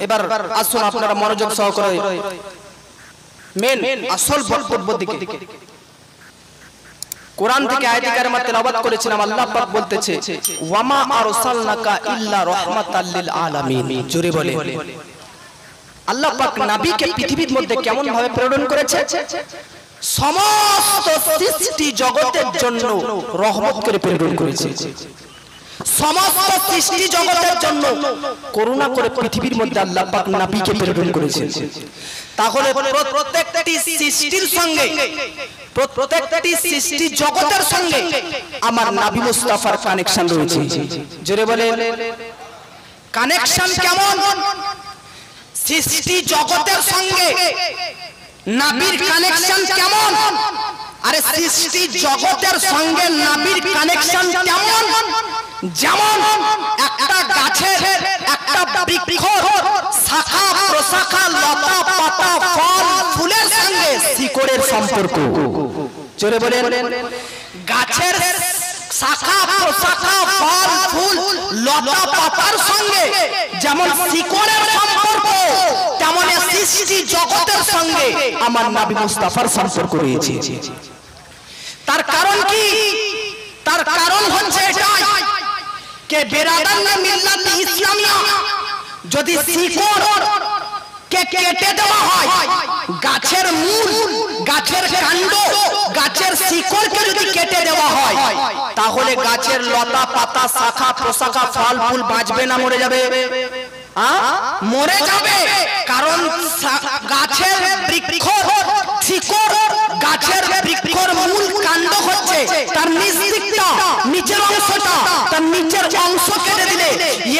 এবার আসুন আপনারা মনোযোগ সহকারে মেন আসল বক্তব্য দিকে। কোরআন থেকে আয়াত কারিমা তেলাওয়াত করেছিলাম। আল্লাহ পাক বলতেছে ওয়ামা আরসালনাকা ইল্লা রাহমাতাল লিল আলামিন। জোরে বলে আল্লাহ পাক নবীকে পৃথিবীর মধ্যে কেমন ভাবে প্রেরণ করেছে? সমস্ত সৃষ্টি জগতের জন্য রহমত করে প্রেরণ করেছে। সমস্ত সৃষ্টি জগতের জন্য করুণা করে পৃথিবীর মধ্যে আল্লাহ পাক নবীকে প্রেরণ করেছেন। তাহলে প্রত্যেকটি সৃষ্টির সঙ্গে প্রত্যেকটি সৃষ্টি জগতের সঙ্গে আমার নবী মুস্তাফার কানেকশন রয়েছে। জোরে বলে কানেকশন কেমন? সৃষ্টি জগতের সঙ্গে নবীর কানেকশন কেমন? আরে সৃষ্টি জগতের সঙ্গে নবীর কানেকশন কেমন? যেমন একটা গাছের একটা বৃক্ষ শাখা প্রশাখা লতা পাতা ফল ফুলের সঙ্গে শিকড়ের সম্পর্ক। জোরে বলেন গাছের শাখা প্রশাখা ফল ফুল লতা পাতার সঙ্গে যেমন শিকড়ের সম্পর্ক, তেমন সৃষ্টি জগতের সঙ্গে আমার নবী মুস্তাফার সম্পর্ক রয়েছে। তার কারণ কি? তার কারণ হচ্ছে এটাই কে বেরাদান মিল্লাত ইসলামিয়া যদি শিকড় কে কেটে দেওয়া হয়, গাছের মূল গাছের কাণ্ড গাছের শিকড়কে যদি কেটে দেওয়া হয়, তাহলে গাছের লতা পাতা শাখা প্রশাখা ফল ফুল বাঁচবে না মরে যাবে? মরে যাবে। কারণ গাছের বৃক্ষ শিকড় গাছের বৃক্ষর মূল কাণ্ড হচ্ছে তার নিচ দিকটা, নিচের অংশটা, তার নিচের অংশ কেটে দিলে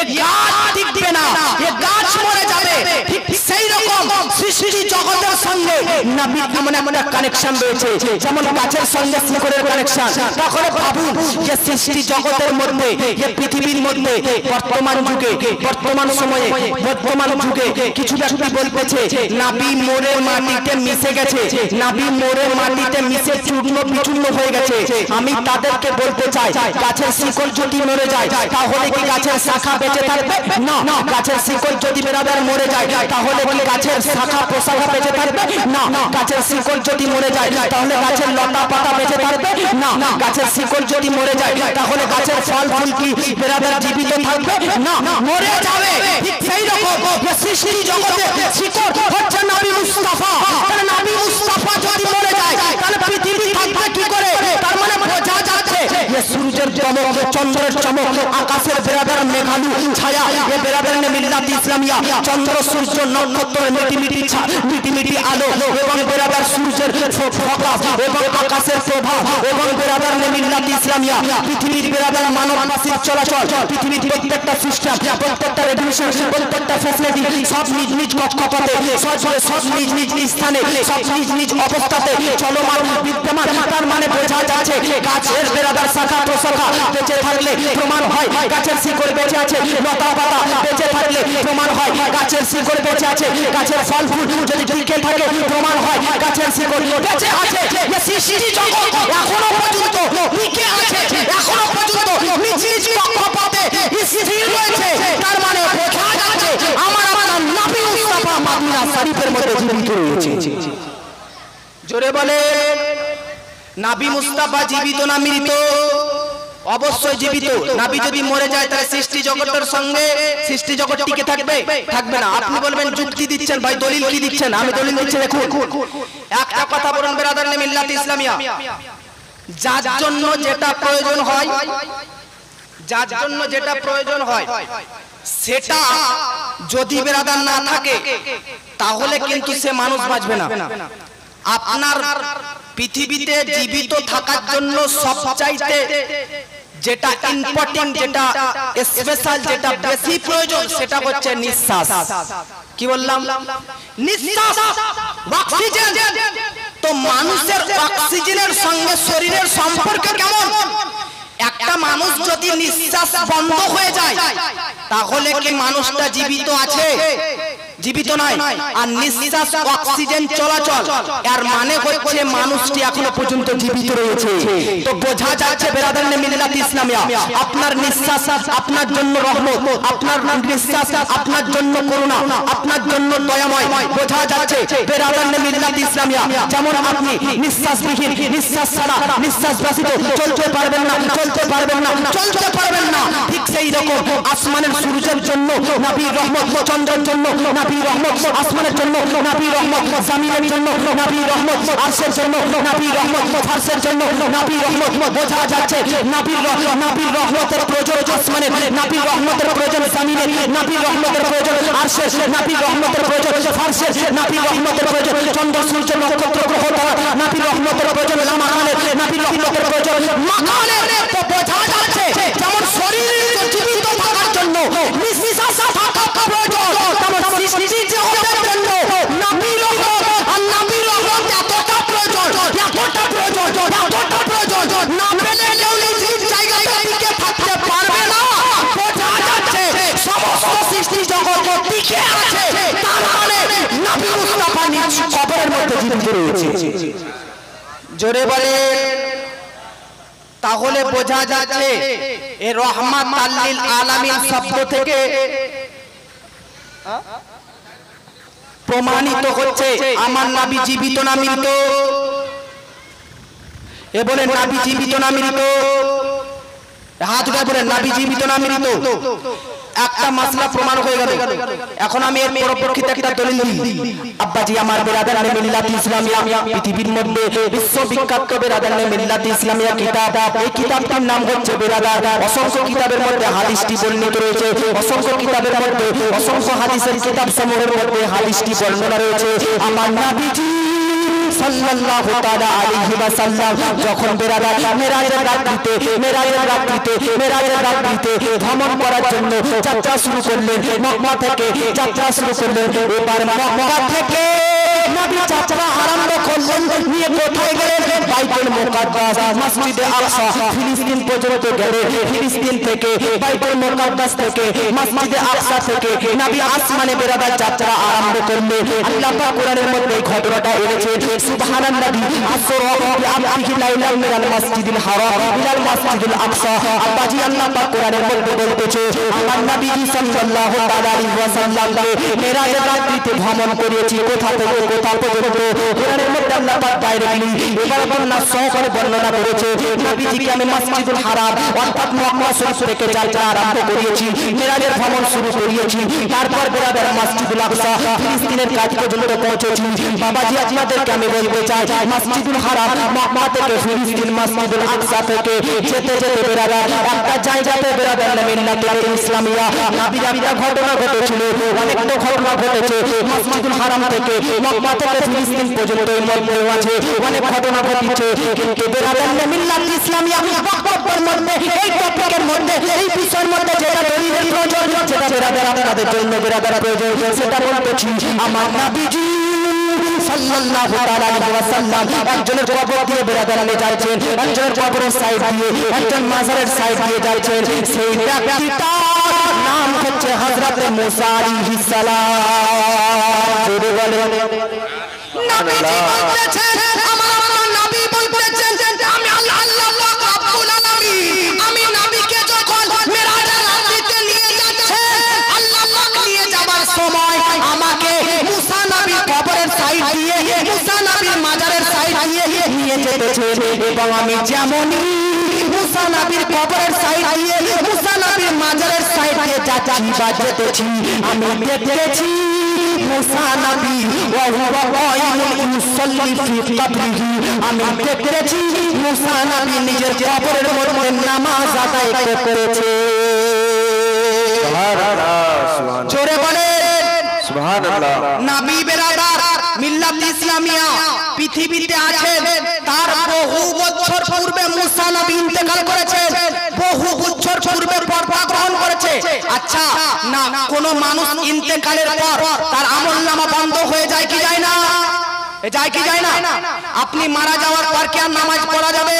এ গাছ টিকবে না, এ গাছ মরে যাবে। ঠিক সেই রকম সৃষ্টি জগতের সঙ্গে নবীর এমন একটা কানেকশন রয়েছে, যেমন গাছের সঙ্গে শিকড়ের কানেকশন। তাহলে ভাবুন যে সৃষ্টি জগতের মধ্যে এই পৃথিবীর মধ্যে বর্তমান যুগে বর্তমান সময়ে বর্তমান যুগে কিছু ব্যক্তি বলতেছে নবী মোরে মাটিতে মিশে গেছে, নবী মোরে মাটিতে মিশে চূর্ণ বিচূর্ণ হয়ে গেছে। আমি তাদেরকে বলতে চাই গাছের শিকড় যদি মরে যায় তাহলে কি গাছের শাখা বেঁচে থাকবে? না। গাছের শিকড় যদি বেরাদার মরে যায় তাহলে কি গাছের শাখা প্রশাখা বেঁচে থাকবে? না। গাছের শিকড় যদি মরে যায় তাহলে গাছের লতা পাতা বেঁচে থাকবে? না। গাছের শিকড় যদি মরে যায় তাহলে গাছের ফল ফুল কি বেরাদার জীবিত থাকবে? না, মরে যাবে। ঠিক সেই রকম সৃষ্টি জগতে শিকড় হচ্ছে নবী মুস্তাফা। তাহলে নবী মুস্তাফা যদি মরে যায় তাহলে পৃথিবী থাকবে কি করে? তার মানে বোঝা যাচ্ছে যে সূর্যের চমক, চন্দ্রের চমক, আকাশের বেরাদার মেঘালু ছায়া, এ বেরাদার মিল্লাত ইসলামিয়া চন্দ্র সূর্য নক্ষত্রের মিটিমিটি আলো এবং বেরাদার সূর্যের প্রকাশ এবং আকাশের প্রভাব এবং বেরাদার মিল্লাত ইসলামিয়া পৃথিবীর বেরাদার মানববাসীর চলাচল, পৃথিবীর প্রত্যেকটা সিস্টেম, প্রত্যেকটা রেডিয়েশন, প্রত্যেকটা ফ্যাসিলিটি সব নিজ নিজ কক্ষপথে, সব নিজ নিজ স্থানে, সব নিজ নিজ অবস্থাতে চলমান বিদ্যমান। তার মানে বোঝা যাচ্ছে গাছের বেরাদার শাখা প্রশাখা বেঁচে থাকলে প্রমাণ হয় গাছের শিকড় বেঁচে আছে, লতা পাতা বেঁচে থাকলে প্রমাণ হয় গাছের শিকড় বেঁচে আছে, গাছের ফল ফুল যদি টিকে থাকে প্রমাণ হয় গাছের শিকড় বেঁচে আছে। সৃষ্টি জগৎ এখনো পর্যন্ত টিকে আছে, এখনো পর্যন্ত নিজ নিজ কক্ষপথে স্থির রয়েছে। তার মানে বোঝা যাচ্ছে আমার নবী মুস্তাফা মদিনা শরীফের মধ্যে জীবিত রয়েছে। জোরে বলে নবী মুস্তাফা জীবিত না মৃত? অবশ্যই জীবিত। নবী যদি মরে যায় তাহলে সৃষ্টি জগতের সঙ্গে সৃষ্টি জগৎ টিকে থাকবে? থাকবে না। আপনি বলবেন যুক্তি দিচ্ছেন ভাই, দলিল কি দিচ্ছেন? আমি দলিল দিচ্ছি। দেখুন একটা কথা বলুন বেরাদার মিল্লাত ইসলামিয়া, যার জন্য যেটা প্রয়োজন হয়, যার জন্য যেটা প্রয়োজন হয় সেটা যদি বেরাদার না থাকে তাহলে কিন্তু সে মানুষ বাঁচবে না। আপনার পৃথিবীতে জীবিত থাকার জন্য সবচাইতে যেটা ইম্পর্টেন্ট, যেটা স্পেশাল, যেটা বেশি প্রয়োজন সেটা হচ্ছে নিঃশ্বাস। কি বললাম? নিঃশ্বাস, অক্সিজেন। তো মানুষের অক্সিজেনের সঙ্গে শরীরের সম্পর্ক কেমন? একটা মানুষ যদি নিঃশ্বাস বন্ধ হয়ে যায় তাহলে কি মানুষটা জীবিত আছে? জীবিত নয়, আর নিঃশ্বাস অক্সিজেন চলাচল, এর মানে হচ্ছে মানুষটি এখনো পর্যন্ত জীবিত রয়েছে। তো বোঝা যাচ্ছে বেরাদারানে মিল্লাত ইসলামিয়া, আপনার নিঃশ্বাস আপনার জন্য রহমত, আপনার নিঃশ্বাস আপনার জন্য করুণা, আপনার জন্য দয়াময়। বোঝা যাচ্ছে বেরাদারানে মিল্লাত ইসলামিয়া, যেমন আপনি নিঃশ্বাসবিহীন, নিঃশ্বাস ছাড়া, নিঃশ্বাস বাসিত চলতে পারবেন না, চলতে পারবেন না, চলতে পারবেন না, ঠিক সেই রকম আসমানের সূর্যের জন্য নবীর রহমত, চন্দ্রের জন্য নবীর রহমত, আসমানের জন্য নবীর রহমত, জমিনের জন্য নবীর রহমত, আরশের জন্য নবীর রহমত, ফারশের জন্য নবীর রহমত। বোঝা যাচ্ছে নবীর রহমতের প্রয়োজন আসমানের, নবীর রহমতের প্রয়োজন জমিনের, নবীর রহমতের প্রয়োজন আরশের, নবীর রহমতের প্রয়োজন ফারশের, নবীর রহমতের প্রয়োজন চন্দ্র সূর্য নক্ষত্র গ্রহ তারা, নবীর রহমতের প্রয়োজন লামাকানের, নবীর রহমতের প্রয়োজন মাকানের। তো বোঝা যাচ্ছে যেমন শরীর জীবিত থাকার জন্য নিঃশ্বাস থাকা প্রয়োজন, তেমন সৃষ্টি জগতের জন্য নবীর রহমত আর নবীর রহমত এতটা প্রয়োজন, এতটা প্রয়োজন, এতটা প্রয়োজন, না পেলে কেউ নিজ জায়গায় টিকে থাকতে পারবে না। বোঝা যাচ্ছে সমস্ত সৃষ্টি জগৎ টিকে আছে, তার মানে নবী মুস্তাফা নিজ কবরের মধ্যে জীবিত রয়েছে। জোরে বলে। তাহলে বোঝা যাচ্ছে এই রহমাত লিল আলামিন শব্দ থেকে প্রমাণিত হচ্ছে আমার নবী জীবিত না মৃত। এ বলে নবী জীবিত না মৃত, হাত উঠে বলে নবী জীবিত না মৃত। একটা মাসলা প্রমাণ হয়ে গেল। এখন আমি এর পরিপ্রেক্ষিতে একটা দলিল দিই। আব্বাজি আমার বেরাদারানে মিল্লাত ইসলামিয়া, পৃথিবীর মধ্যে বিশ্ববিখ্যাত বেরাদারানে মিল্লাত ইসলামিয়া কিতাব, এই কিতাবটার নাম হচ্ছে বেরাদার। অসংখ্য কিতাবের মধ্যে হাদিসটি বর্ণিত রয়েছে, অসংখ্য কিতাবের মধ্যে, অসংখ্য হাদিসের কিতাব সমূহের মধ্যে হাদিসটি বর্ণনা রয়েছে। আমার নবীজি সাল্লাল্লাহু তাআলা আলাইহি ওয়াসাল্লাম যখন বেরাদার মেরাজের রাত্রিতে ভ্রমণ করার জন্য যাত্রা শুরু করলেন, মক্কা থেকে যাত্রা শুরু করলেন। এবার মক্কা থেকে নবী যাত্রা আরম্ভ করলেন, নিয়ে কোথায় গেলেন? বাইতুল মুকাদ্দাস, মসজিদে আকসা, ফিলিস্তিন পর্যন্ত গেলেন। ফিলিস্তিন থেকে, বাইতুল মুকাদ্দাস থেকে, মসজিদে আকসা থেকে নবী আসমানে বেরাদার যাত্রা আরম্ভ করলেন। আল্লাহ পাক কোরআনের মধ্যে এই ঘটনাটা এনেছে। সুবহানাল্লাযী আসরা বিআবদিহি লাইলান মিনাল মাসজিদিল হারাম ইলাল মাসজিদিল আকসা। আব্বাজি আল্লাহ পাক কোরআনের মধ্যে বলতেছে আমার নবী সাল্লাল্লাহু আলাইহি ওয়াসাল্লামকে মেরাজের রাত্রিতে ভ্রমণ করিয়েছি। কোথা থেকে কোথা পর্যন্ত? কোরআনের মধ্যে আল্লাহ পাক ডাইরেক্টলি এবার বর্ণনা সহকারে বর্ণনা করেছে। নবীজিকে আমি মসজিদুল হারাম অর্থাৎ মক্কা শরীফ থেকে যাত্রা আরম্ভ করিয়েছি, মেরাজের ভ্রমণ শুরু করিয়েছি। তারপর বেরাদার মসজিদুল আকসা ফিলিস্তিনের কাছে পর্যন্ত পৌঁছেছি। বাবাজি আপনাদেরকে আমি বলতে চাই মসজিদুল হারাম মক্কা থেকে ফিলিস্তিন, মসজিদুল আকসা থেকে যেতে যেতে বেরাদার একটা জায়গাতে বেরাদার মিল্লাত ইসলামিয়া নবীর একটা ঘটনা ঘটেছিল, অনেকটা ঘটনা ঘটেছে। মসজিদুল হারাম থেকে মক্কা থেকে ফিলিস্তিন পর্যন্ত মধ্যে আছে অনেক ঘটনা ঘটেছে, কিন্তু বেরাদার মিল্লাত ইসলামিয়া বক্তব্যের মধ্যে এই টপিকের মধ্যে এই বিষয়ের মধ্যে যেটা দলিলের প্রয়োজন, যেটা বেরাদার আপনাদের জন্য বেরাদার প্রয়োজন, সেটা বলতেছি আমার নবীজি সাল্লাল্লাহু আলাইহি ওয়াসাল্লাম একজনের কবর দিয়ে বেরাদারানে যাচ্ছেন, একজনের কবরের সাইড দিয়ে, একজন মাজারের সাইড দিয়ে যাচ্ছেন। সেই ব্যক্তিটার নাম হচ্ছে হযরত মুসা আলাইহিস সালাম। জোরে বলেন নবীজি বলতেছেন, আমার নবী বলতেছেন আমি আল্লাহ রাব্বুল আলামিন, আমি নবীকে যখন মেরাজের রাত্রিতে নিয়ে যাচ্ছে, আল্লাহ পাক নিয়ে যাবার সময় আমাকে মুসা নবীর কবরের সাইড দিয়ে, মুসা নবীর মাজারের সাইড দিয়ে নিয়ে যেতেছে। এবং আমি যেমনই মুসা নবীর কবরের সাইড দিয়ে, মুসা নবীর মাজারের সাইড দিয়ে যাচ্ছি বা যেতেছি, আমি দেখেছি মুসা নবী ওয়া হুয়া কায়িমুন ইউসাল্লি ফি কবরিহি, আমি দেখেছি মুসা নবী নিজের কবরের মধ্যে নামাজ আদায় করেছে। সুবহানাল্লাহ, জোরে বলেন সুবহানাল্লাহ। নবী বেরাদার মিল্লাত ইসলামিয়া পৃথিবীতে আছেন, তার বহু বছর পূর্বে মুসা নবী ইন্তেকাল করেছেন, বহু বছর পূর্বে পর্দা গ্রহণ করেছে। আচ্ছা না, কোন মানুষ ইন্তেকালের পর তার আমলনামা বন্ধ হয়ে যায় কি যায় না? যায় কি যায় না? আপনি মারা যাওয়ার পর কি আর নামাজ পড়া যাবে?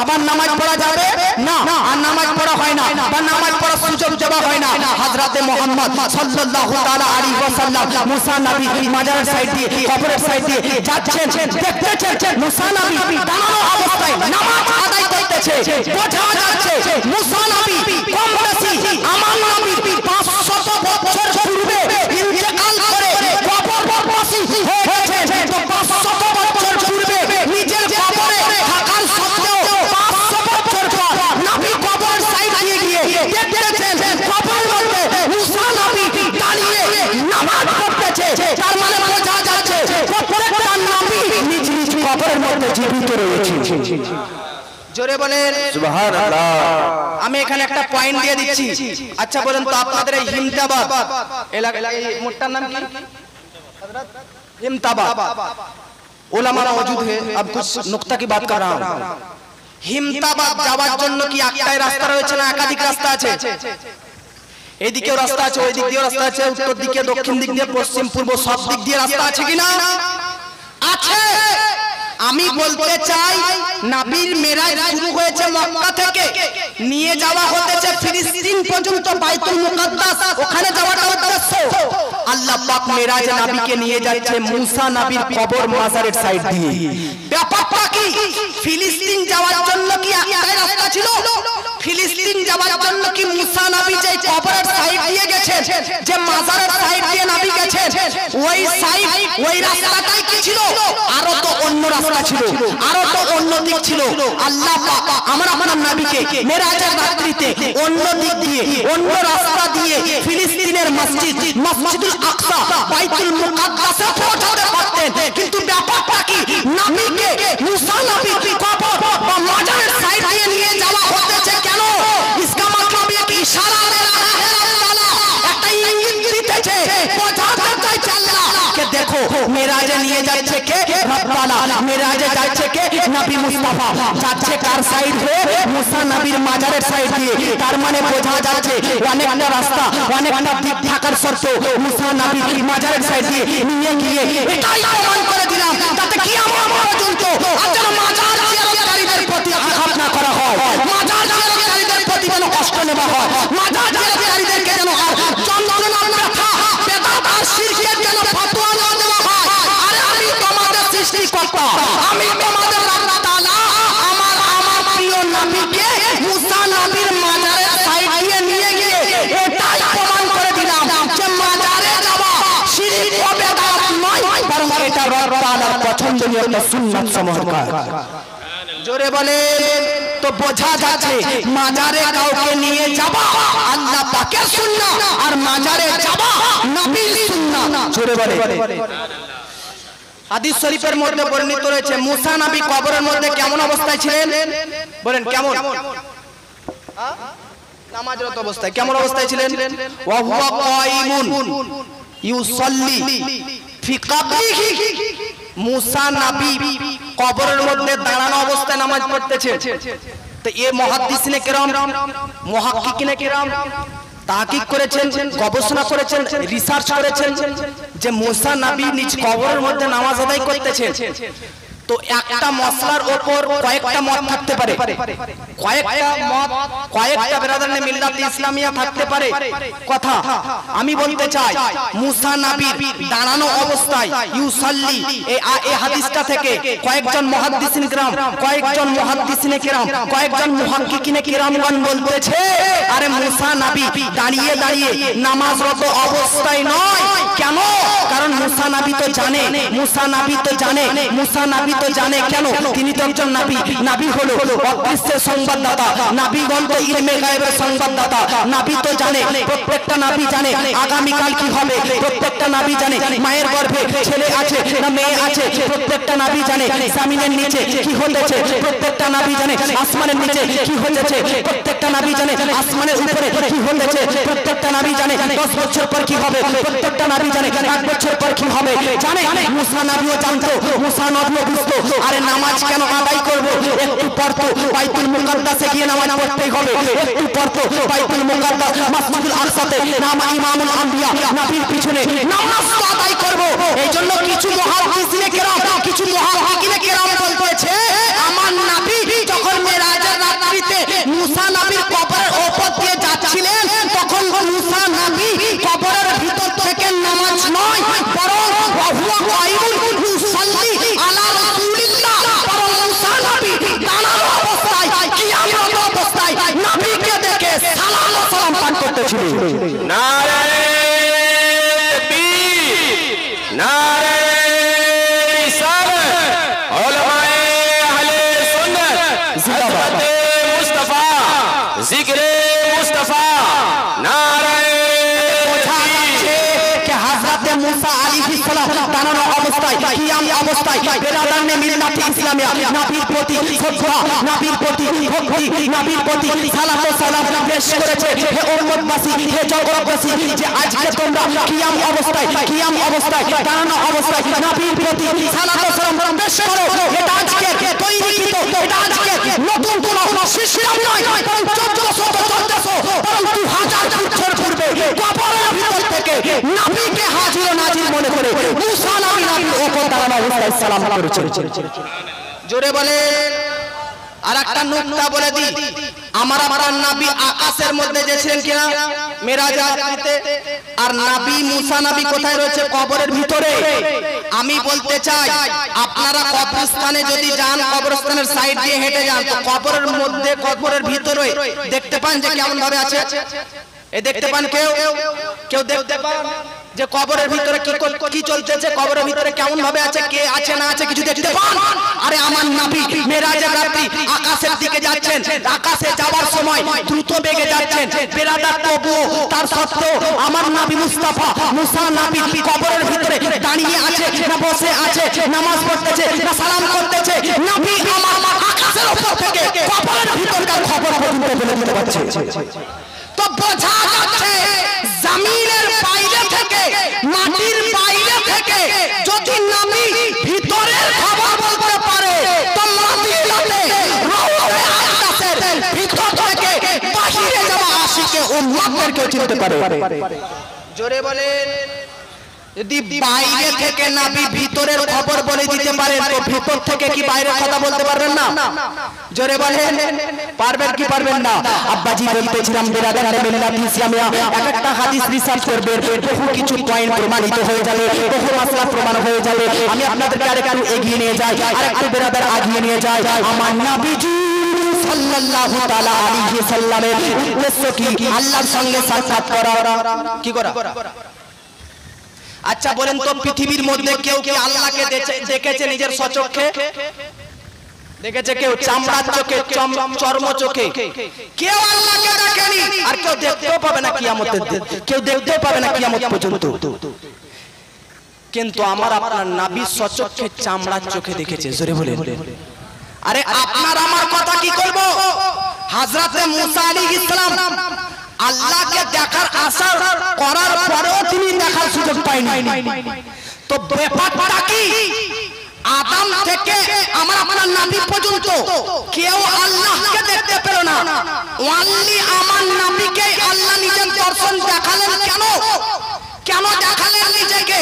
আবার নামাজ পড়া যাবে না, আর নামাজ পড়া হয় না, বা নামাজ পড়ার সুযোগ দেওয়া হয় না। হযরতে মুহাম্মদ সাল্লাল্লাহু তাআলা আলাইহি ওয়াসাল্লাম মুসা নবী মাজারের সাইড দিয়ে, কবরের সাইড দিয়ে যাচ্ছেন, দেখতেছেন মুসা নবী দাঁড়ানো অবস্থায় নামাজ আদায় করতেছে। বোঝা যাচ্ছে মুসা নবী কম বেশি আমার নবীর 500 বছর পূর্বে ইন্তেকাল করে কবরবাসী হয়েছেন। তো 500 বছর পূর্বে নিজের কবরে থাকার সত্ত্বেও 500 বছর পর নবী কবর সাইড দিয়ে গিয়ে দেখতেছেন কবরের মধ্যে মুসা নবী দাঁড়িয়ে নামাজ পড়তেছে। তার মানে বোঝা যাচ্ছে প্রত্যেকটা নবী নিজ নিজ কবরের মধ্যে জীবিত রয়েছে। জোরে বলেন সুবহানাল্লাহ। আমি এখানে একটা পয়েন্ট দিয়ে দিচ্ছি। আচ্ছা বলেন তো আপনাদের এই হিমতাবাদ এলাকা, এই মোটটার নাম কি? हजरत हिमताबाद। उलमा मौजूद है, अब कुछ नुक्ता की बात कर रहा हूं। হিমতাবাদ যাওয়ার জন্য কি একটাই রাস্তা রয়েছে না একাধিক রাস্তা আছে? এইদিকেও রাস্তা আছে, ওই দিক দিয়েও রাস্তা আছে, উত্তর দিকে, দক্ষিণ দিক দিয়ে, পশ্চিম পূর্ব সব দিক দিয়ে রাস্তা আছে কিনা? আছে। আমি বলতে চাই নবীর মেরাজ শুরু হয়েছে মক্কা থেকে, নিয়ে যাওয়া হতেছে ফিলিস্তিন পর্যন্ত বাইতুল মুকাদ্দাস, ওখানে যাওয়াটা উদ্দেশ্য। আল্লাহ পাক মেরাজে নবীকে নিয়ে যাচ্ছে মুসা নবীর কবর মাজারের সাইড দিয়ে। ব্যাপারটা কি? ফিলিস্তিন যাওয়ার জন্য কি একটাই রাস্তা ছিল? ফিলিস্তিন যাওয়ার জন্য কি মুসা নবী যে কবরের সাইড দিয়ে গেছেন, যে মাজারের সাইড দিয়ে নবী গেছেন, ওই সাইড ওই রাস্তাটাই কি ছিল? আরো তো অন্য রাস্তা ছিল, আরো তো অন্য দিক ছিল। আল্লাহ পাক আমার আপনার নবীকে মেরাজের রাত্রিতে অন্য দিক দিয়ে, অন্য রাস্তা দিয়ে ফিলিস্তিনের মসজিদ, মসজিদুল আকসা, বাইতুল মুকাদ্দাসে পৌঁছাতে পারতেন। কিন্তু ব্যাপারটা কি? নবীকে মুসা নবীর কবর বা মাজারের সাইড দিয়ে নিয়ে যাওয়া হতেছে কেন? इसका मतलब एक इशारा दे रहा है अल्लाह, একটা ইঙ্গিত দিতেছে, বোঝাতে চাইছে আল্লাহ কে দেখো মেরাজে নিয়ে যাচ্ছে কে? রব্বানা। মেরাজে যাচ্ছে কে? নবী মুস্তাফা। যাচ্ছে কার সাইড হয়ে? মুসা নবীর মাজারের সাইড দিয়ে। তার মানে বোঝা যাচ্ছে অনেকটা রাস্তা, অনেকটা দিক থাকার সত্ত্বেও মুসা নবীর মাজারের সাইড দিয়ে নিয়ে গিয়ে এটাই প্রমাণ করে দিলাম যাতে কিয়ামত পর্যন্ত আপনার মাজার জিয়ারতকারীদের প্রতি আঘাত না করা হয়, মাজার জিয়ারতকারীদের প্রতি যেন কষ্ট নেওয়া হয়, মাজার জিয়ারতকারীদেরকে যেন আর যন্ত্রণা ব্যথা, বেদাত আর শিরকের যেন ফতোয়া না দেওয়া হয়। আরে আমি তোমাদের সৃষ্টিকর্তা, আমি তোমাদের আল্লাহ তাআলা, আমার প্রিয় নবীকে মুসা নবীর মাজারের সাইড দিয়ে নিয়ে গিয়ে এটাই প্রমাণ করে দিলাম যে মাজারে যাওয়া শিরক ও বেদাত নয়, বরং এটা রব তাআলার পছন্দনীয় একটা সুন্নাত সমূহ কাজ। জোরে বলেন। তো বোঝা যাচ্ছে মাজারে কাউকে নিয়ে যাওয়া আল্লাহ পাকের সুন্নাত, আর মাজারে যাওয়া নবীর সুন্নাত। জোরে বলেন। হাদিস শরীফের মধ্যে বর্ণিত রয়েছে মুসা নবী কবরের মধ্যে কেমন অবস্থায় ছিলেন? বলেন কেমন? নামাজরত অবস্থায়। কেমন অবস্থায় ছিলেন? ওয়া হুয়া কায়িমুন ইউসাল্লি ফি কবরিহি। মুসা নবী কবরের মধ্যে দাঁড়ানো অবস্থায় নামাজ পড়তেছে। তো এই মুহাদ্দিসিনে কেরাম, মুহাক্কিকিনে কেরাম তাহকিক করেছেন, গবেষণা করেছেন, রিসার্চ করেছেন যে মুসা নবী নিজ কবরের মধ্যে নামাজ আদায় করতেছেন। তো একটা মশলার উপর কয়েকটা মত থাকতে পারে, কয়েকটা মত, কয়েকটা বেরাদারে মিল্লাত ইসলামিয়া থাকতে পারে। কথা আমি বলতে চাই মুসা নবীর দাঁড়ানো অবস্থায় ইউসাল্লি, এই হাদিসটা থেকে কয়েকজন মুহাদ্দিসিন কিরাম, কয়েকজন মুহাদ্দিসিনে কিরাম, কয়েকজন মুহাক্কিকিনে কিরামগণ বলতেছে আরে মুসা নবী দাঁড়িয়ে দাঁড়িয়ে নামাজরত অবস্থায় নয়। কেন? কারণ মুসা নবী তো জানে, মুসা নবী তো জানে, মুসা নবী তো জানে। কেন? তিনি তো একজন নবী। নবী হলো অদৃশ্যের সংবাদদাতা, নবীগণ তো ইলমে গায়েবের সংবাদদাতা। নবী তো জানে, প্রত্যেকটা নবী জানে আগামীকাল কি হবে, প্রত্যেকটা নবী জানে মায়ের গর্ভে ছেলে আছে না মেয়ে আছে, প্রত্যেকটা নবী জানে জমিনের নিচে কি হতেছে, প্রত্যেকটা নবী জানে আসমানের নিচে কি হতেছে, প্রত্যেকটা নবী জানে আসমানের উপরে কি হতেছে, প্রত্যেকটা নবী জানে 10 বছর পর কি হবে, প্রত্যেকটা নবী জানে 1 বছর পর কি হবে। জানে মুসা নবীও জানতো, মুসা নবীও বুঝতো আরে নামাজ কেন আদায় করব, একটু পড়তো বাইতুল মুকাদ্দাসে গিয়ে নামাজ পড়তেই হবে, একটু পড়তো বাইতুল মুকাদ্দাস মসজিদুল আকসাতে নাম ইমামুল আম্বিয়া নবীর পিছনে নামাজ আদায় করব। এইজন্য কিছু মুহাদ্দিসিনে কেরাম, কিছু মুহাক্কিকিনে কেরাম বলতেছে আমার নবী যখন नारे रिसालत उलमाए अहले सुन्नत हज़रत मुस्तफा जिक्रे मुस्तफा नारे मूसा अलैहिस सालाम দাঁড়ানো অবস্থায় কিয়াম অবস্থায় বেলাদার নে মিল্লাত ইসলামিয়া নবীর প্রতি শ্রদ্ধা নবীর প্রতি ভক্তি নবীর প্রতি সালাত ও সালাম পেশ করেছে। হে উম্মতবাসী, হে জগৎবাসী, যে আজকে তোমরা কিয়াম অবস্থায় দাঁড়ানো অবস্থায় নবীর প্রতি সালাত ও সালাম পেশ করো, এটা আজকে তৈরিকৃত, এটা আজকে নতুন কোনো সিস্টেম নয়, বরং 1414 বরং 2000 বছর পূর্বে কবরের ভিতর থেকে নবীকে হাজির নাজির মনে করে মুসা নবীর উপর দাঁড়ানো অবস্থায় সালাম করেছেন। জোরে বলেন। আরেকটা নুকতা বলে দিই, আমার নবী আকাশের মধ্যে গেছেন কিনা মেরাজে রাতে, আর নবী মুসা নবী কোথায় রয়েছে? কবরের ভিতরে। আমি বলতে চাই আপনারা কবরস্থানে যদি যান, কবরস্থানের সাইড দিয়ে হেঁটে যান, তো কবরের মধ্যে কবরের ভিতরে দেখতে পান যে কেমন ভাবে আছে? এ দেখতে পান? কেউ দেখতে পান যে কবরের ভিতরে কি চলতেছে, কবরের ভিতরে কেমন ভাবে আছে, কে আছে না আছে কিছু দেখতে পান? আরে আমার নবী মেরাজের রাতে আকাশের দিকে যাচ্ছেন, আকাশে যাওয়ার সময় দ্রুত বেগে যাচ্ছেন বেরাদার, তবু তার সত্ত্বেও আমার নবী মুস্তাফা মুসা নবী কবরের ভিতরে দাঁড়িয়ে আছে না বসে আছে, নামাজ পড়তেছে না সালাম করতেছে? নবী আমার আকাশের উপর থেকে কবরের ভিতরকার খবর পর্যন্ত বলে দিতে পারছে। তো বোঝা যাচ্ছে জমিনের বাইরে থেকে, মাটির বাইরে থেকে যদি নবী ভিতরের খবর বলতে পারে, তো মদিনাতে রওয়ে আকাশের ভিতর থেকে বাহিরে যাওয়া আশিকে উম্মতদেরকে চিনতে পারে। জোরে বলেন। যদি বাইরে থেকে নবী ভিতরের খবর বলে দিতে পারেন, তো ভিতর থেকে কি বাইরের কথা বলতে পারবেন না? জোরে বলেন, পারবেন কি পারবেন না? আব্বাজি বলতেছিলাম বেরাদার মিল্লাত ইসলামিয়া একটা হাদিস রিসার্চ করবে, বহু কিছু পয়েন্ট প্রমাণিত হয়ে যাবে, বহু মাসলা প্রমাণ হয়ে যাবে। আমি আপনাদেরকে আরেকটু এগিয়ে নিয়ে যাই, আরেকটু বেরাদার আগিয়ে নিয়ে যাই। আমার নবীজি সাল্লাল্লাহু তাআলা আলাইহি সাল্লামের উদ্দেশ্য কি? আল্লাহর সঙ্গে সাক্ষাৎ করা। কি করা? আচ্ছা বলেন তো, পৃথিবীর মধ্যে কেউ কি আল্লাহকে দেখেছে নিজের স্বচক্ষে? দেখেছে কেউ? চামড়ার চোখে, চর্ম চোখে কেউ আল্লাহকে দেখেনি, আর কেউ দেখতেও পাবে না কিয়ামতের দিন, কেউ দেখতেও পাবে না কিয়ামত পর্যন্ত। কিন্তু আমার আপনার নবী স্বচক্ষে চামড়ার চোখে দেখেছে। জোরে বলেন। আরে আপনার আমার কথা কি করব? হযরতে মুসা আলাইহিস সালাম আল্লাহকে দেখার আশা করার পরেও তিনি দেখার সুযোগ পায়নি। তো ব্যাপারটা কি? আদম থেকে আমার আপনার নবী পর্যন্ত কেউ আল্লাহকে দেখতে পেল না, ওয়ানলি আমার নবীকে আল্লাহ নিজের দর্শন দেখালেন। কেন দেখালেন নিজেকে?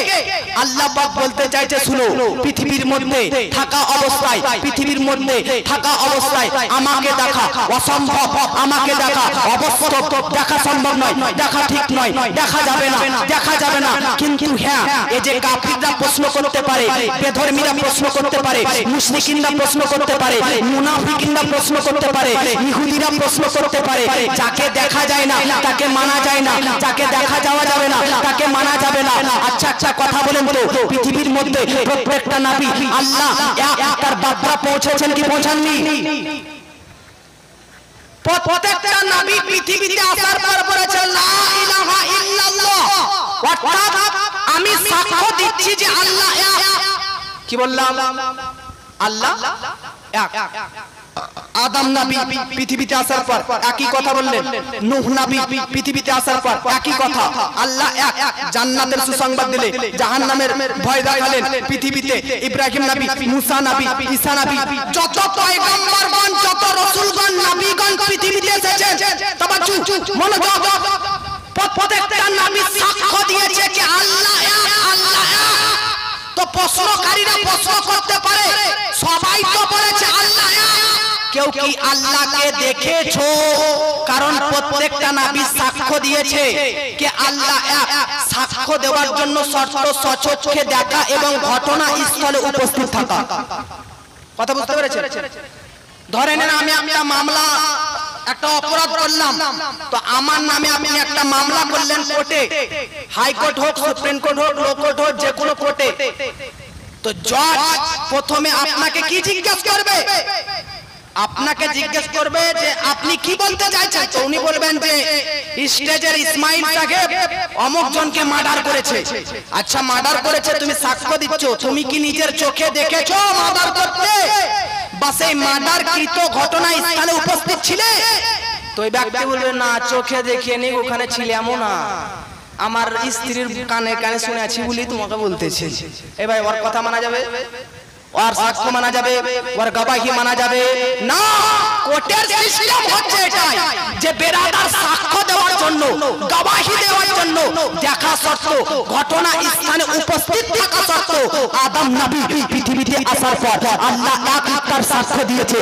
আল্লাহ পাক বলতে চাইছে, শুনো, পৃথিবীর মধ্যে থাকা অবস্থায়, পৃথিবীর মধ্যে থাকা অবস্থায় আমাকে দেখা অসম্ভব, আমাকে দেখা অবাস্তব, দেখা সম্ভব নয়, দেখা ঠিক নয়, দেখা যাবে না, দেখা যাবে না। কিন্তু হ্যাঁ, এই যে কাফিররা প্রশ্ন করতে পারে, বেধর্মীরা প্রশ্ন করতে পারে, মুশরিকিনরা প্রশ্ন করতে পারে, মুনাফিকিনরা প্রশ্ন করতে পারে, ইহুদিরা প্রশ্ন করতে পারে, যাকে দেখা যায় না তাকে মানা যায় না, যাকে দেখা যাওয়া যাবে না তাকে মানা যাবে না। আচ্ছা আচ্ছা কথা বলেন তো, পৃথিবীর মধ্যে প্রত্যেকটা নবী আল্লাহ তার বার্তা পৌঁছেছেন কি পৌঁছাননি? প্রত্যেকটা নবী পৃথিবীতে আসার পর বলেছেন লা ইলাহা ইল্লাল্লাহ, অর্থাৎ আমি সাক্ষ্য দিচ্ছি যে আল্লাহ এক। কি বললাম? আল্লাহ এক। আদম নবী পৃথিবীতে আসার পর একই কথা বললেন, নূহ নবী পৃথিবীতে আসার পর একই কথা, আল্লাহ এক। জান্নাতের সুসংবাদ দিলে, জাহান্নামের ভয় দেখালেন পৃথিবীতে ইব্রাহিম নবী, মুসা নবী, ঈসা নবী, যত পয়গম্বরগণ, যত রাসূলগণ, নবীগণ পৃথিবীতে এসেছেন, তাওয়াজ্জু মনোযোগ, প্রত্যেকটা নবী সাক্ষ্য দিয়েছে যে আল্লাহ এক, আল্লাহ এক। তো প্রশ্নকারীরা প্রশ্ন করতে পারে, সবাই তো বলেছে আল্লাহ এক, কেউ কি আল্লাহকে দেখেছো? কারণ প্রত্যেকটা নবী সাক্ষ্য দিয়েছে যে আল্লাহ এক। সাক্ষ্য দেওয়ার জন্য শর্ত সচক্ষে দেখা এবং ঘটনা স্থলে উপস্থিত থাকা। কথা বুঝতে পেরেছেন? ধরে নেন আমি একটা মামলা একটা অপরাধ করলাম, তো আমার নামে আপনি একটা মামলা করলেন কোর্টে, হাইকোর্ট হোক, সুপ্রিম কোর্ট হোক, লো কোর্ট হোক, যে কোনো কোর্টে, তো জজ প্রথমে আপনাকে কি জিজ্ঞেস করবে? আপনাকে জিজ্ঞেস করবে যে আপনি কি বলতে চাইছেন। তো উনি বলবেন যে স্টেজের ইসমাইল সাহেব অমুক জনকে মার্ডার করেছে। আচ্ছা, মার্ডার করেছে, তুমি সাক্ষ্য দিচ্ছ, তুমি কি নিজের চোখে দেখেছো মার্ডার করতে, বা সেই মার্ডার কৃত ঘটনা স্থানে উপস্থিত ছিলে? তো ওই ব্যক্তি বলবে না, চোখে দেখিনি, ওখানে ছিলামও না, আমার স্ত্রীর কানে কানে শুনে আছি বলি তোমাকে বলতেছি। এবার ওর কথা মানা যাবে? ওর সাক্ষ্য মানা যাবে? ওর গবাহি মানা যাবে না? কোর্টের সিস্টেম হচ্ছে এটাই যে বেরাদার সাক্ষ্য দেওয়ার জন্য, গবাহি দেওয়ার জন্য দেখা শর্ত, ঘটনা স্থানে উপস্থিত থাকা শর্ত। আদম নবী পৃথিবীতে আসার পর আল্লাহ এক তার সাক্ষ্য দিয়েছে,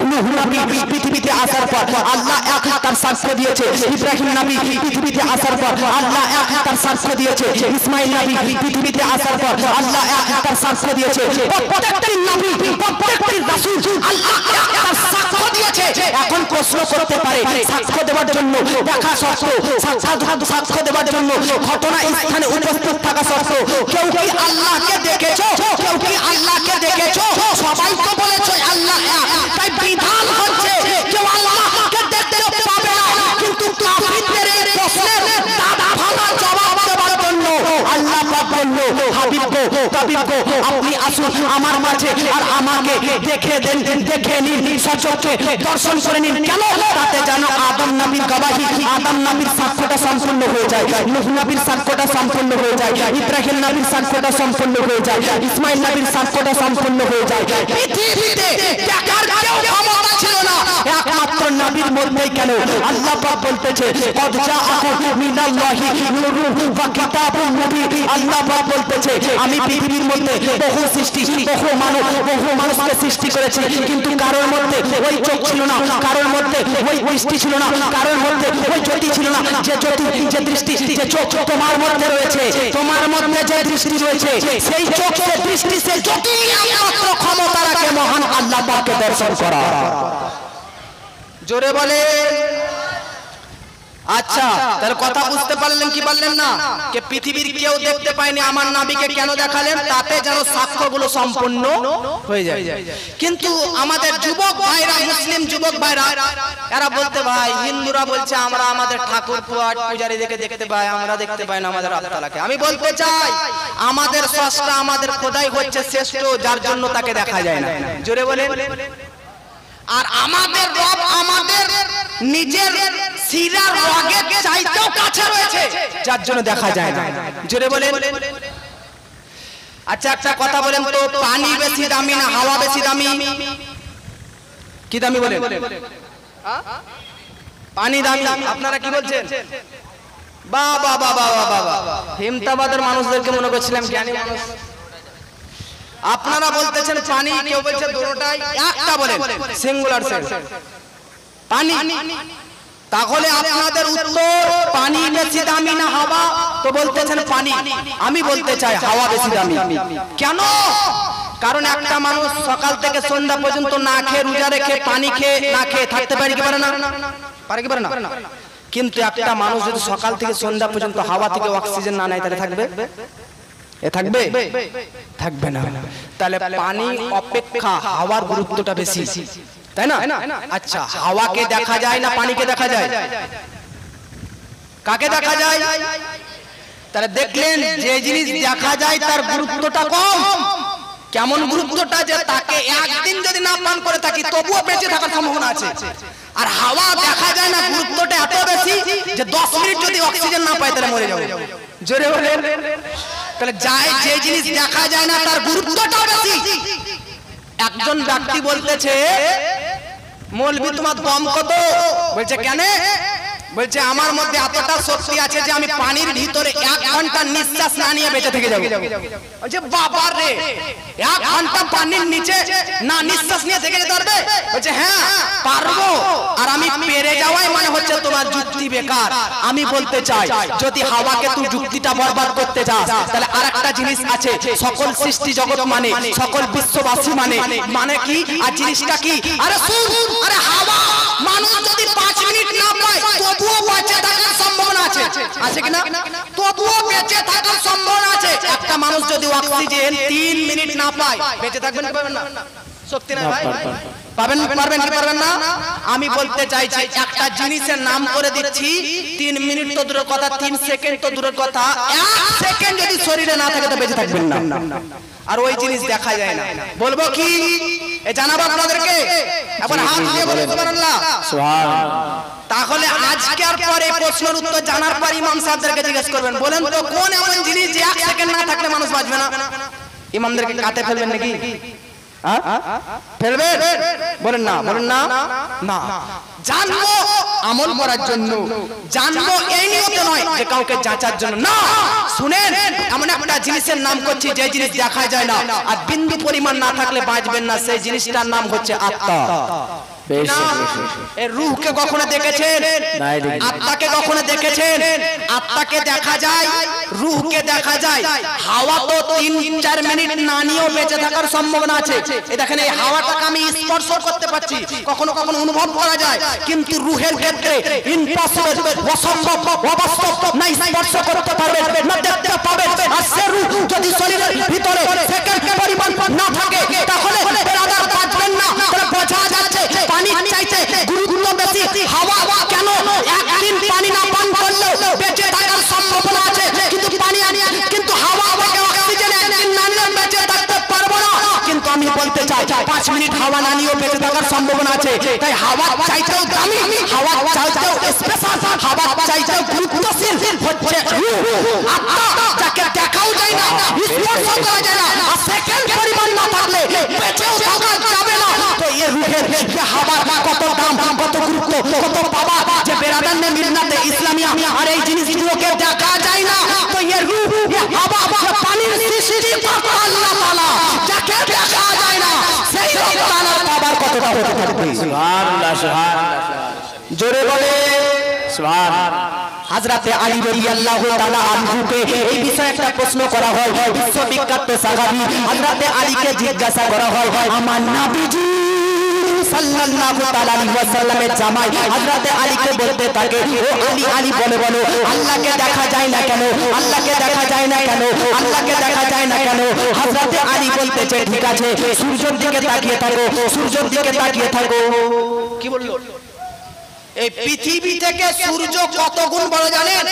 নূহ নবী পৃথিবীতে আসার পর আল্লাহ এক তার সাক্ষ্য দিয়েছে, ইব্রাহিম নবী পৃথিবীতে আসার পর আল্লাহ এক তার সাক্ষ্য দিয়েছে, ইসমাইল নবী পৃথিবীতে আসার পর আল্লাহ এক তার সাক্ষ্য দিয়েছে। প্রত্যেকটি নবী, প্রত্যেকটি রাসূল আল্লাহ এক তার সাক্ষ্য দিয়েছে। এখন প্রশ্ন করতে পারে সাক্ষ্য দেওয়ার জন্য দেখা শর্ত, সাক্ষ্য দেওয়ার জন্য ঘটনা স্থানে উপস্থিত থাকা শর্ত, কেউ কি আল্লাহকে দেখেছো? কেউ কি আল্লাহকে দেখেছো? সবাই তো বলেছে আল্লাহ এক, তাই বিধান হচ্ছে কেউ আল্লাহকে দেখতে পাবে না। কিন্তু কাফিরদের এই প্রশ্নের দাদা ভাঙা জবাব দেওয়ার জন্য আল্লাহ পাক বলল, হাবিব গো, তাবিব গো, আপনি আসুন আমার মাঝে আর আমাকে দেখে দেন, দেখে নিন, সচক্ষে দর্শন করে নিন। কেন? তাতে যেন আদম নবীর গবাহি, আদম নবীর সাক্ষ্যটা সম্পূর্ণ হয়ে যায়, নূহ নবীর সাক্ষ্যটা সম্পূর্ণ হয়ে যায়, ইব্রাহিম নবীর সাক্ষ্যটা সম্পূর্ণ হয়ে যায়, ইসমাইল নবীর সাক্ষ্যটা সম্পূর্ণ হয়ে যায়। পৃথিবীতে দেখার কেউ ক্ষমতা ছিল না, একমাত্র নবীর মধ্যেই। কেন? আল্লাহ পাক বলতেছে কদ জাআকুম মিনাল্লাহি নূরুন ওয়া কিতাবুম মুবিন। আল্লাহ পাক বলতেছে আমি পৃথিবীর মধ্যে বহু সৃষ্টি, বহু মানব, বহু মানুষকে সৃষ্টি করেছি, কিন্তু কারোর মধ্যে ওই চোখ ছিল না, কারোর মধ্যে ওই দৃষ্টি ছিল না, কারোর মধ্যে ওই জ্যোতি ছিল না। যে জ্যোতি, যে দৃষ্টি, যে চোখ তোমার মধ্যে রয়েছে, তোমার মধ্যে যে দৃষ্টি রয়েছে, সেই চোখ, সে দৃষ্টি, সে জ্যোতি একমাত্র ক্ষমতা রাখে মহান আল্লাহ পাককে দর্শন করা। জোরে বলে। আচ্ছা, তাহলে কথা বুঝতে পারলেন কি পারলেন না? যে পৃথিবীর কেউ দেখতে পায়নি, আমার নবীকে কেন দেখালেন? তাতে যেন সাক্ষ্যগুলো সম্পূর্ণ হয়ে যায়। কিন্তু আমাদের যুবক ভাইরা, মুসলিম যুবক ভাইরা, এরা বলতে ভাই হিন্দুরা বলছে আমরা আমাদের ঠাকুর পূজারীদেরকে দেখতে পাই, আমরা দেখতে পাই না আমাদের আল্লাহকে। আমি বলতে চাই আমাদের স্রষ্টা, আমাদের খোদাই হচ্ছে শ্রেষ্ঠ, যার জন্য তাকে দেখা যায় না। জোরে বলে। আর আমাদের রব আমাদের নিজের শিরার রগের চাইতেও কাছে রয়েছে, যার জন্য দেখা যায় না। জোরে বলেন। আচ্ছা, একটা কথা বলেন তো, পানি বেশি দামি না হাওয়া বেশি দামি? কি দামি বলেন? পানি দামি। আপনারা কি বলছেন? বাবা বাবা বাবা, হেমতাবাদের মানুষদেরকে মনে করছিলাম জ্ঞানী মানুষ। আপনারা বলতেছেন পানি, কেউ বলছে দুটোটাই। একটা বলেন সিঙ্গুলার সেন্স পানি। তাহলে আপনাদের উত্তর পানি বেশি দামি না হাওয়া? তো বলতেছেন পানি। আমি বলতে চাই হাওয়া বেশি দামি। কেন? কারণ একটা মানুষ সকাল থেকে সন্ধ্যা পর্যন্ত না খেয়ে, রোজা রেখে, পানি খেয়ে, না খেয়ে থাকতে পারে কি পারে না? পারে কি পারে না? কিন্তু একটা মানুষ যদি সকাল থেকে সন্ধ্যা পর্যন্ত হাওয়া থেকে অক্সিজেন না নেয়, তাহলে থাকবে? এ থাকবে? থাকবে না। তাহলে পানি অপেক্ষা হাওয়ার গুরুত্বটা বেশি, তাই না? আচ্ছা, হাওয়াকে দেখা যায় না পানিকে দেখা যায়? কাকে দেখা যায়? তাহলে দেখলেন যে জিনিস দেখা যায় তার গুরুত্বটা কম। কেমন গুরুত্বটা? যে তাকে একদিন যদি না পান করে থাকি তবুও বেঁচে থাকার সম্ভাবনা আছে। আর হাওয়া দেখা যায় না, গুরুত্বটা এত বেশি যে 10 মিনিট যদি অক্সিজেন না পায় তাহলে মরে যাবে। জোরে বলেন। তাহলে যে জিনিস দেখা যায় না তার গুরুত্বটা বেশি। একজন ব্যক্তি বলতেছে মৌলভী তোমার দম কত? বলছে কেন? বলছে আমার মধ্যে এতটা শক্তি আছে যে আমি পানির ভিতরে 1 ঘন্টা নিঃশ্বাস না নিয়ে বেঁচে থেকে যাবো। বলছে বাবা রে, 1 ঘন্টা পানির নিচে না নিঃশ্বাস নিয়ে থেকে যেতে পারবে? বলছে হ্যাঁ পারবো। আর আমি পেরে যাওয়াই মানে হচ্ছে তোমার যুক্তি বেকার। আমি বলতে চাই যদি হাওয়াকে তুই যুক্তিটা বরবাদ করতে চাস, তাহলে আরেকটা জিনিস আছে, সকল সৃষ্টি জগৎ মানে, সকল বিশ্ববাসী মানে কি? আর জিনিসটা কি? আরে শুন, আরে হাওয়া মানুষ যদি 5 মিনিট না পায় তবুও বেঁচে থাকার সম্ভাবনা আছে, আছে কিনা? তবুও বেঁচে থাকার সম্ভাবনা আছে। একটা মানুষ যদি অক্সিজেন 3 মিনিট না পায় বেঁচে থাকবেন কি পাবেন না? শক্তি নাই ভাই, পাবেন, পারবেন কি পারবেন না? আমি বলতে চাইছি একটা জিনিসের নাম করে দিচ্ছি, 3 মিনিট তো দূরের কথা, 3 সেকেন্ড তো দূরের কথা, 1 সেকেন্ড যদি শরীরে না থাকে তো বেঁচে থাকবেন না। আর ওই জিনিস দেখা যায় না। বলবো কি এ জানাবো আপনাদেরকে? এখন হাত দিয়ে বলে সুবহানাল্লাহ। তাহলে আজকে আর পরে প্রশ্নের উত্তর জানার পর ইমাম সাহেবদেরকে জিজ্ঞেস করবেন, বলেন তো কোন এমন জিনিস যে 1 সেকেন্ড না থাকলে মানুষ বাঁচবে না? ইমামদেরকে কাটে ফেলবেন নাকি? ফেলবেন? বলেন না, বলেন না। না, জানবো আমল করার জন্য, জানবো এই নিয়তে নয় যে কাউকে যাচার জন্য না। শুনেন, এমন একটা জিনিসের নাম করছি যে জিনিস দেখা যায় না, আর বিন্দু পরিমাণ না থাকলে বাঁচবেন না। সেই জিনিসটার নাম হচ্ছে আত্মা। রূহকে কখনো দেখেছেন? আত্মাকে কখনো দেখেছেন? আত্মাকে দেখা যায়, রূহকে দেখা যায়। হাওয়া তো 3-4 মিনিট না নিয়েও বেঁচে থাকার সম্ভাবনা আছে। এই দেখেন, এই হাওয়াটাকে আমি স্পর্শ করতে পারছি, কখনো কখনো অনুভব করা যায়, কিন্তু রূহের ক্ষেত্রে ইম্পসিবল, অসম্ভব, অবাস্তব, না স্পর্শ করতে পারবে না দেখতে পাবে। আর সে রূহ যদি শরীরের ভিতরে সেকেন্ড পরিমাণ না থাকে তাহলে বেরাদার বাঁচবেন না। তাহলে বোঝা যাচ্ছে পানির চাইতে গুরুত্ব বেশি হাওয়া। কেন? একদিন পানি না পান করলেও বেঁচে থাকার সম্ভাবনা আছে, কিন্তু হাওয়া থেকে অক্সিজেন একদিন না নিলে বেঁচে থাকতে পারবো না। কিন্তু আমি বলতে চাই 5 মিনিট হাওয়া না নিয়েও বেঁচে থাকার সম্ভাবনা আছে। তাই হাওয়া চাইতেও দামি, হাওয়া চাইতেও স্পেশাল, হাওয়া চাইতেও গুরুত্বশীল হচ্ছে আত্মা, যাকে দেখাও যায় না, স্পর্শ করা যায় না, আর সেকেন্ড পরিমাণ না থাকলে বেঁচেও থাকা যাবে না। তো এই রূহের হাওয়ার কত দাম, কত গুরুত্ব, কত পাওয়া যে বেরাদার নে মিল্লাতে ইসলামিয়া, আর এই জিনিসগুলোকে দেখা যায় না। তো এই রূহ, এই হাওয়া, পানির সৃষ্টিকর্তা আল্লাহ তাআলা, যাকে দেখা যায় না, সেই রব তাআলার পাওয়ার কতটা হতে পারে? সুবহানাল্লাহ, সুবহানাল্লাহ, জোরে বলে সুবহানাল্লাহ। হযরতে আলী রাদিয়াল্লাহু তাআলা আনহুকে এই বিষয়ে একটা প্রশ্ন করা হয়। বিশ্ববিখ্যাত সাহাবী হযরতে আলীকে জিজ্ঞাসা করা হয়, আমার নবীজি সাল্লাল্লাহু তাআলা আলাইহি ওয়াসাল্লামের জামাই হযরতে আলীকে বলতে থাকে, ও আলী, আলী বলে বলো আল্লাহকে দেখা যায় না কেন? আল্লাহকে দেখা যায় না কেন? আল্লাহকে দেখা যায় না কেন? হযরতে আলী বলতেছে, ঠিক আছে, সূর্যের দিকে তাকিয়ে থাকো, সূর্যের দিকে তাকিয়ে থাকো। কি বললো? এই পৃথিবী থেকে সূর্য কত গুণ বড় জানেন?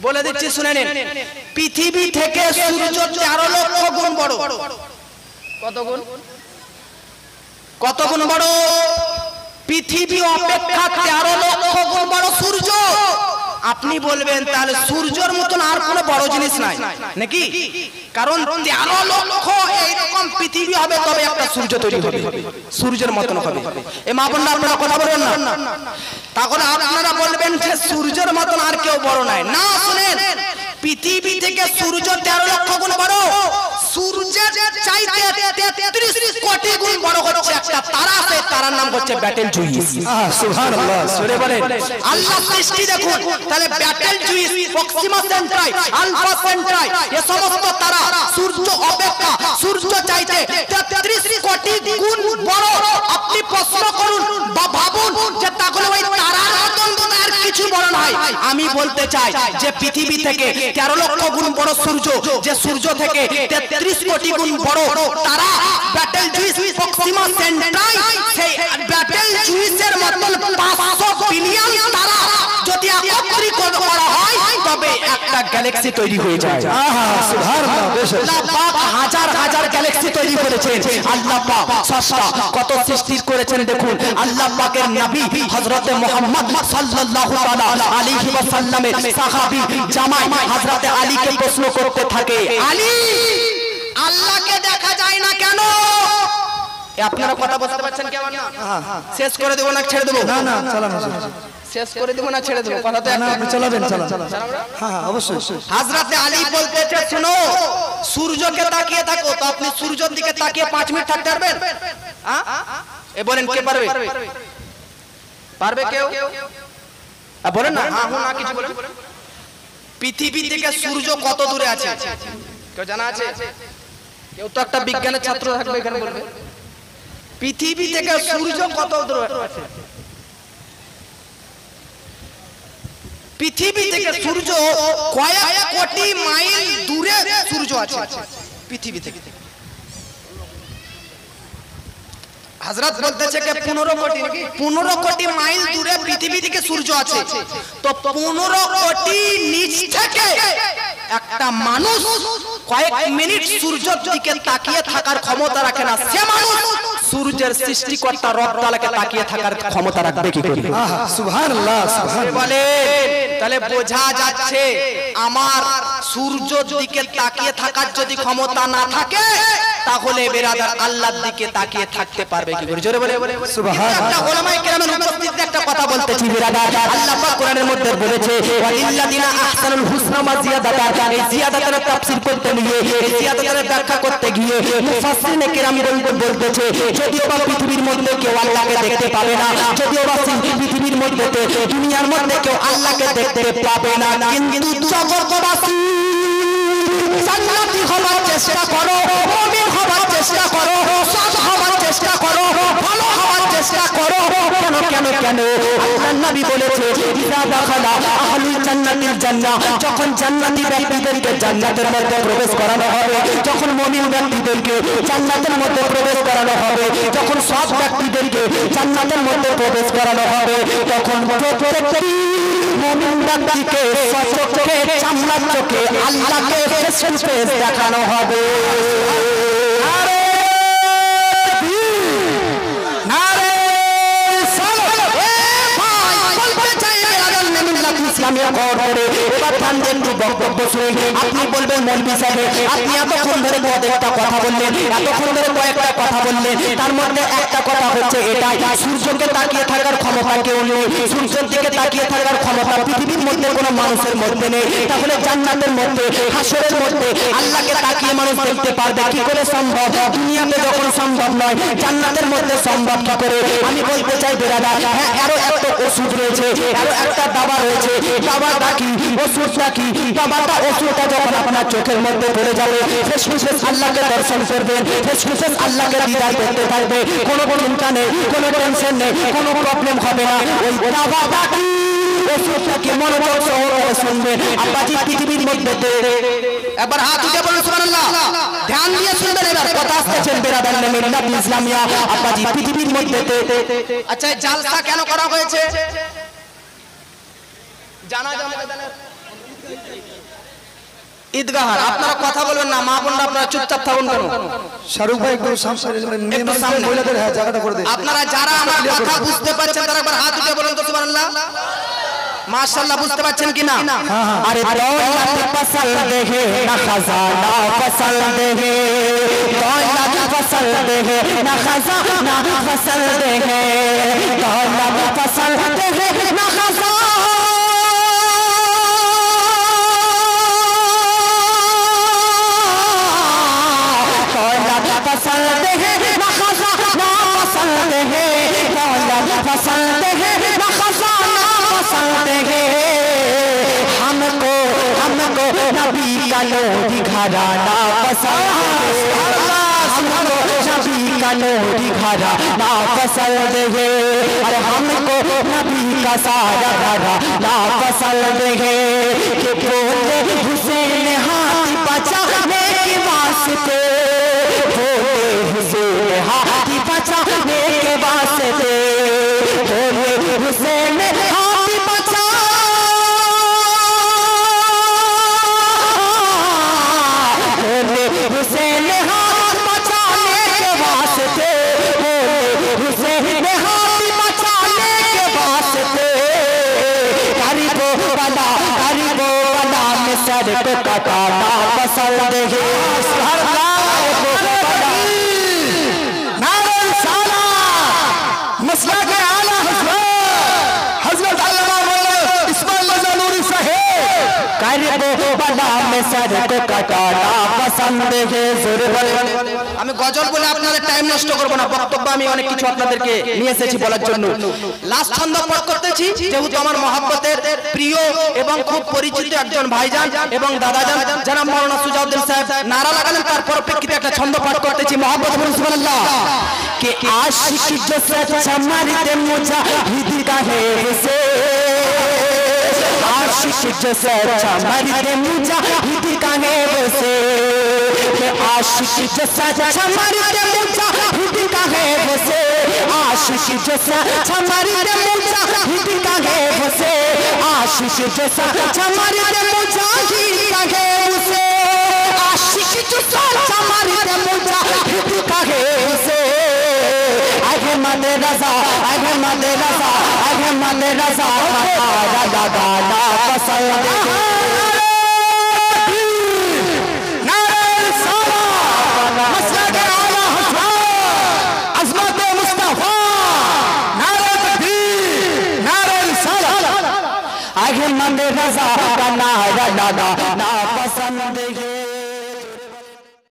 বলে দিচ্ছি, শুনে নিন। পৃথিবী থেকে সূর্য 13 লক্ষ গুণ বড়। কত গুণ? কত গুণ বড়? পৃথিবী অপেক্ষা 13 লক্ষ গুণ বড় সূর্য। আপনি বলবেন তাহলে সূর্যের মতন আর কোনো বড় জিনিস নাই নাকি? কারণ 13 লক্ষ এইরকম পৃথিবী হবে তবে একটা সূর্য তৈরি হবে, সূর্যের মতন হবে। এই মা বোনরা আপনারা কথা বলবেন না? তাহলে আপনারা বলবেন যে সূর্যের মতন আর কেউ বড় নাই। না, শুনেন, পৃথিবী থেকে সূর্য 13 লক্ষ গুণ বড়। সূর্যের চাইতে 33 কোটি গুণ বড় হচ্ছে একটা তারা, সেই তারার নাম হচ্ছে ব্যাটেল জুইস। সুবহানাল্লাহ, জোরে বলেন। আল্লাহ সৃষ্টি দেখুন, তাহলে Betelgeuse, Proxima Centauri, Alpha Centauri, এই সমস্ত তারা সূর্য অপেক্ষা, সূর্য চাইতে 33 কোটি গুণ বড়। আপনি প্রশ্ন করুন বা ভাবুন যে তাহলে ওই তারার মতন আর কিছু বড় নয়। আমি বলতে চাই যে পৃথিবী থেকে 13 লক্ষ গুণ বড় সূর্য, যে সূর্য থেকে 33 কোটি গুণ বড় তারা ব্যাটেল জুইস, প্রক্সিমা সেন্ট্রাই, সেই ব্যাটেল জুইসের মতন 500 বিলিয়ন তারা যদি একত্রিত করা হয় তবে একটা গ্যালাক্সি তৈরি হয়ে যায়। সুবহানাল্লাহ, আল্লাহ পাক হাজার হাজার গ্যালাক্সি তৈরি করেছেন। আল্লাহ পাক স্রষ্টা কত সৃষ্টি করেছেন দেখুন। আল্লাহ পাকের নবী হযরতে মুহাম্মদ সাল্লাল্লাহু তাআলা আলাইহি ওয়াসাল্লামের সাহাবী জামাই হযরতে আলীকে প্রশ্ন করতে থাকে, আলী, আল্লাহকে দেখা যায় না কেন? আপনারা কথা বলতে পারছেন কেমন না? শেষ করে দেব না ছেড়ে দেব? না না, চালান, শেষ করে দেব না ছেড়ে দেব? কথা তো না, আপনি চালাবেন, চালান। হ্যাঁ, অবশ্যই। হযরতে আলী বলতেছে, শুনো, সূর্যকে তাকিয়ে থাকো। তো আপনি সূর্যের দিকে তাকিয়ে 5 মিনিট থাকতে পারবেন? এ বলেন, কে পারবে? পারবে কেউ? বলেন না, হ্যাঁ না কিছু বলেন। পৃথিবী থেকে সূর্য কত দূরে আছে কেউ জানা আছে? কেউ তো একটা বিজ্ঞানের ছাত্র থাকবে এখানে, বলবে পৃথিবী থেকে সূর্য কত দূরে আছে? পৃথিবী থেকে সূর্য কয়েক কোটি মাইল দূরে সূর্য আছে পৃথিবী থেকে। হযরত বলতেছে যে 15 কোটি মাইল দূরে পৃথিবী থেকে সূর্য আছে। তো 15 কোটি নিচ থেকে একটা মানুষ কয়েক মিনিট সূর্যের দিকে তাকিয়ে থাকার ক্ষমতা রাখে না। সে মানুষ সূর্যের সৃষ্টিকর্তা রব তাআলাকে তাকিয়ে থাকার ক্ষমতা রাখবে কি করে? সুবহানাল্লাহ সুবহানাল্লাহ। বলে তাহলে বোঝা যাচ্ছে আমার সূর্যের দিকে তাকিয়ে থাকার যদি ক্ষমতা না থাকে তাহলে বেরাদার আল্লাহর দিকে তাকিয়ে থাকতে পারবে কি করে? জোরে বলে সুবহানাল্লাহ। উলামায়ে কেরামের উপস্থিতিতে একটা কথা বলতেছি বেরাদার, আল্লাহ পাক কোরআনের মধ্যে বলেছে ওয়ালিল্লাযিনা আহসানুল হুসনা ওয়া জিয়াদাতান। এই জিয়াদাতের তাফসীর করতে গিয়ে, এই জিয়াদাতের ব্যাখ্যা করতে গিয়ে মুফাসসিরিনে কেরাম বলতেছে যদিও বা পৃথিবীর মধ্যে কেউ আল্লাহকে দেখতে পাবে না, যদিও বা পৃথিবীর মধ্যে দুনিয়ার মধ্যে কেউ আল্লাহকে দেখতে পাবে না, কিন্তু জগৎবাসী জান্নাতি হওয়ার চেষ্টা করো, মুমিন হওয়ার চেষ্টা করো, সৎ হওয়ার চেষ্টা করো, ভালো হওয়ার চেষ্টা করো। কেন আল্লাহর নবী বলেছে ইযা দাখালা আহলুল জান্নাতিল জান্নাহ, যখন জান্নাতি ব্যক্তিদেরকে জান্নাতের মধ্যে প্রবেশ করানো হবে, যখন মুমিন ব্যক্তিদেরকে জান্নাতের মধ্যে প্রবেশ করানো হবে, যখন সৎ ব্যক্তিদেরকে জান্নাতের মধ্যে প্রবেশ করানো হবে, তখন প্রত্যেকটি মুমিন ব্যক্তিকে সচক্ষে চামড়ার চোখে আল্লাহকে ফেস টু ফেস দেখানো হবে। আপনি বলবেন মৌলভী সাহেব আপনি এতক্ষণ ধরে কয়েকটা কথা বললেন, তার মধ্যে একটা কথা হচ্ছে এটাই, সূর্যকে তাকিয়ে থাকার ক্ষমতা কেউ নেই, সূর্যের দিকে তাকিয়ে থাকার ক্ষমতা পৃথিবীর মধ্যে কোনো মানুষের মধ্যে নেই। তাহলে জান্নাতের মধ্যে হাসরের মধ্যে আল্লাহকে তাকিয়ে মানুষ দেখতে পারবে কি করে? সম্ভব। দুনিয়াতে যখন সম্ভব নয়, জান্নাতের মধ্যে সম্ভব কি করে? আমি বলতে চাই বেরাদা, হ্যাঁ আরো একটা ওষুধ রয়েছে, আরো একটা দাবা রয়েছে। দাবাটা কি? ওষুধটা কি? দাবাটা ওষুধটা যখন আপনার চোখের মধ্যে পড়ে যাবে, ফেস টু ফেস আল্লাহকে দর্শন করবেন, ফেস টু ফেস আল্লাহকে দিদার করতে পারবে, কোনো চিন্তা নেই, কোনো টেনশন নেই, কোনো প্রবলেম হবে না। ওই দাবাটা কি? ওষুধটাকে মনোযোগ সহকারে শুনবেন। আব্বাজি পৃথিবীর মধ্যে একবার হাত উঠে বলুন সুবহানাল্লাহ, ধ্যান দিয়ে শুনবেন। এবার কথা আসছেন বেরাদার মিল্লাত ইসলামিয়া। আব্বাজি পৃথিবীর মধ্যে আচ্ছা জালসা কেন করা হয়েছে জানা যাবে? ঈদগাহ আপনারা কথা বলবেন না, মা বোনরা আপনারা চুপচাপ থাকুন। কেন শাহরুখ ভাই একটু সামনে মহিলাদের জায়গাটা করে দেন। আপনারা যারা আমার কথা বুঝতে পারছেন তারা একবার হাত উঠে বলুন তো সুবহানাল্লাহ। মাশাআল্লাহ বুঝতে পারছেন কি না? আরে দৌলত পসন্দ হে না খাজানা পসন্দ হে, দৌলত পসন্দ হে না খাজানা পসন্দ হে, দৌলত পসন্দ হে না খাজানা पसंद है ना खजाना पसंद है, दौलत पसंद है ना खजाना पसंद है, हमको नबी का लोधी घराना पसंद है, हमको नबी का लोधी घराना पसंद है, अरे हमको नबी का सारा घराना पसंद है, कि बोले हुसैन हाथ बचाने के वास्ते, हुसैन हाथी बचाने के वास्ते, हुसैन हाथी बचा, हुसैन हाथ बचाने के वास्ते, हुसैन हाथी बचाने के वास्ते, गरीबो बना में सर पे कटाना पसंद है। मसला के आला हजरत अल्लामा मौलाना इस्माइल रज़ा नूरी साहब करबला में सर को कटाना पसंद है ज़रूर। আমি গজল বলে আপনাদের টাইম নষ্ট করব না, বক্তব্য আমি অনেক কিছু আপনাদেরকে নিয়ে এসেছি বলার জন্য। লাস্ট ছন্দ পাঠ করতেছি, যেহেতু আমার মহব্বতের প্রিয় এবং খুব পরিচিত একজন ভাইজান এবং দাদাজান জনাব মাওলানা সুজাউদ্দিন সাহেব নারা লাগালেন, তার পরিপ্রেক্ষিতে একটা ছন্দ পাঠ করতেছি। মহব্বত বলুন সুবহানাল্লাহ। कि आशिक जो सच्चा मर्द मुजाहिद का है उसे, आशिक जो सच्चा मर्द मुजाहिद का है उसे, आशिक जो सच्चा मर्द मुजाहिद का है उसे, आशिक जो सच्चा मर्द मुजाहिद का है उसे, आशिक जो सच्चा मर्द मुजाहिद का है उसे, आशिक जो सच्चा मर्द मुजाहिद का है उसे। अहमद रज़ा अहमद रज़ा अहमद रज़ा राजा गाना पसंद है। नारे सलाम मसलक आला हसन अज़मत मुस्तफा, नारे तकबीर नारे सलाम। अहमद रज़ा का नारा लगा